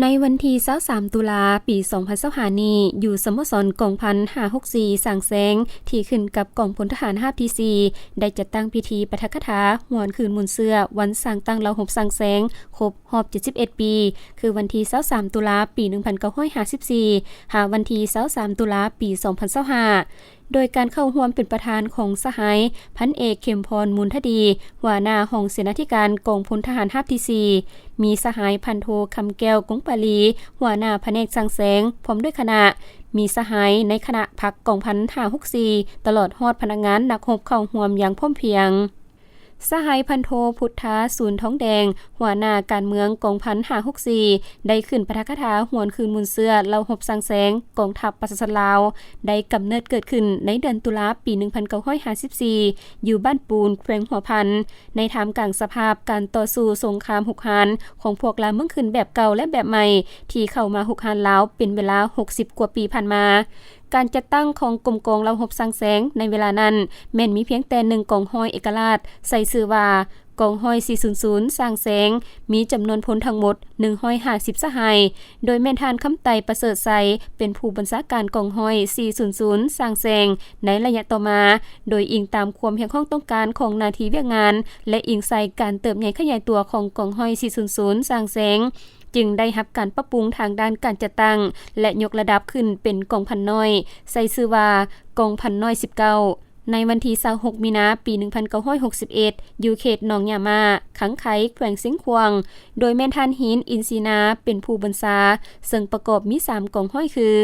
ในวันที่23ตุลาปี2025นี้อยู่สโมสรกองพัน564สร้างแสงที่ขึ้นกับกองพลทหารราบที่4ได้จัดตั้งพิธีปาฐกถาหวนคืนมุนเสื้อวันสร้างตั้งเราหบสร้างแสงครบรอบ71ปีคือวันที่23ตุลาปี1954หาวันที่23ตุลาปี2025โดยการเข้าร่วมเป็นประธานของสหายพันเอกเข็มพรมูลทดีหัวหน้าห้องเสนาธิการกองพลทหารราบที่4มีสหายพันโทคำแก้วกงปาลีหัวหน้าแผนกสร้างแสงพร้อมด้วยคณะมีสหายในคณะพักกองพัน564ตลอดฮอดพนักงานนักรบเข้าร่วมอย่างพร้อมเพรียงสหายพันโทพุทธาศูนย์ท้องแดงหัวหน้าการเมืองกองพัน564ได้ขึ้นปาฐกถาหวนคืนมุนเสื้อเราหบสร้างแสงกองทัพประชาชนลาวได้กำเนิดเกิดขึ้นในเดือนตุลาปี1954อยู่บ้านปูนแขวงหัวพันในท่ามกลางสภาพการต่อสู้สงครามหุกหานของพวกลาวเมืองขึ้นแบบเก่าและแบบใหม่ที่เข้ามาหุกหานลาวเป็นเวลา60กว่าปีผ่านมาการจัดตั้งของกรมกองเราหบสร้างแสงในเวลานั้นแม้นมีเพียงแต่1กองห้อยเอกราชใส่ชื่อว่ากองห้อย400สร้างแสงมีจำนวนพลทั้งหมด150สหายโดยแม่นทานคำไตประเสริฐใสเป็นผู้บัญชาการกองห้อย400สร้างแสงในระยะต่อมาโดยอิงตามความเพียงข้องต้องการของหน้าที่เวียกงานและอิงใส่การเติบใหญ่ขยายตัวของกองห้อย400สร้างแสงจึงได้รับการปรับปรุงทางด้านการจัดตั้งและยกระดับขึ้นเป็นกองพันน้อยใส่ชื่อว่ากองพันน้อย19ในวันที่26มีนาปี1961อยู่เขตหนองยามาขังไขแขวงเสียงขวางโดยแม่นท่านหินอินซีนาเป็นผู้บัญชาซึ่งประกอบมี3กองห้อยคือ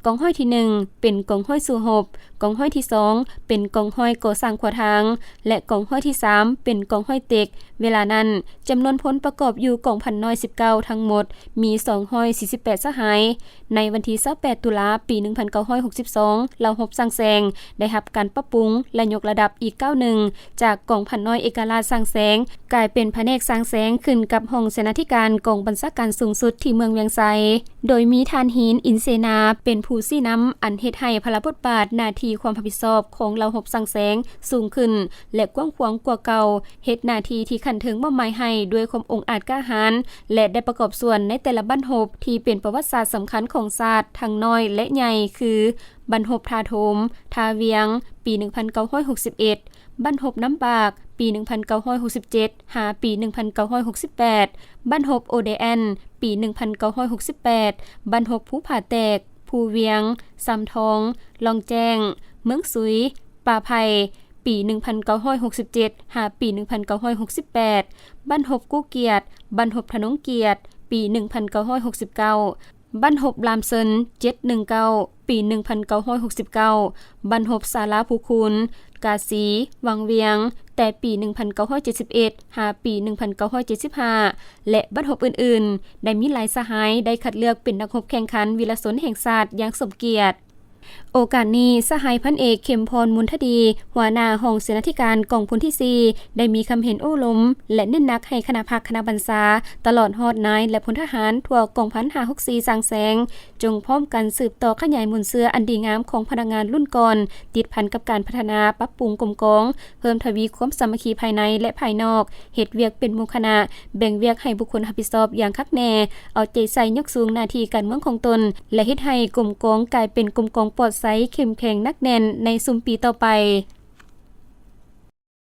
กองห้อยที่1เป็นกองห้อยสู่หบกองห้อยที่2เป็นกองห้อยก่อสร้างขวาทางและกองห้อยที่3เป็นกองห้อยเต็กเวลานั้นจำนวนพลประกอบอยู่กองพันน้อย19ทั้งหมดมี248สหายในวันที่28ตุลาปี1962เราหบสร้างแสงได้รับการปรับปรุงและยกระดับอีกก้าวหนึ่งจากกองพันน้อยเอกราชสร้างแสงกลายเป็นแผนกสร้างแสงขึ้นกับห้องเสนาธิการกองบัญชาการสูงสุดที่เมืองเวียงไซโดยมีทานหินอินเซนาเป็นผู้ซี่น้ำอันเฮ็ดให้พลบทบาทหน้าที่ความรับผิดชอบของเราหบสร้างแสงสูงขึ้นและกว้างขวางกว่าเก่าเฮ็ดหน้าที่ที่ขันถึงมอบหมายให้ด้วยความองอาจกล้าหาญและได้ประกอบส่วนในแต่ละบั้นหบที่เป็นประวัติศาสตร์สำคัญของศาสตร์ทั้งน้อยและใหญ่คือบั้นหบทาโถมทาเวียงปี1961บั้นหบน้ำปากปี1967หาปี1968บั้นหบโอเดแอนปี1968บั้นหบภูผาแตกภูเวียงซำทองลองแจ้งเมืองสุยป่าไผ่ปี1967หาปี1968บั้นหบกู้เกียรติบั้นหบถนนเกียรติปี1969บั้นหบลามเซิน719ปี1969บั้นหบศาลาภูคุณกาสีวังเวียงแต่ปี1971หาปี1975และบั้นหบอื่นๆได้มีหลายสหายได้คัดเลือกเป็นนักรบแข่งขันวีรสนแห่งชาติอย่างสมเกียรติโอกาสนี้สหายพันเอกเข็มพรมูลทดีหัวหน้าห้องเสนาธิการกองพลที่4ได้มีคำเห็นโอ้ล้มและเน้นหนักให้คณะพักคณะบัญชาตลอดฮอดนายและพลทหารทั่วกองพัน564สร้างแสงจงพร้อมกันสืบต่อขยายมุนเสื้ออันดีงามของพนักงานรุ่นก่อนติดพันกับการพัฒนาปรับปรุงกรมกองเพิ่มทวีความสามัคคีภายในและภายนอกเฮ็ดเวียกเป็นหมู่คณะแบ่งเวียกให้บุคคลรับผิดชอบอย่างคักแน่เอาใจใส่ยกสูงหน้าที่การเมืองของตนและเฮ็ดให้กรมกองกลายเป็นกรมกองปลอดภัยเข้มแข็งนักแน่นในซุมปีต่อไป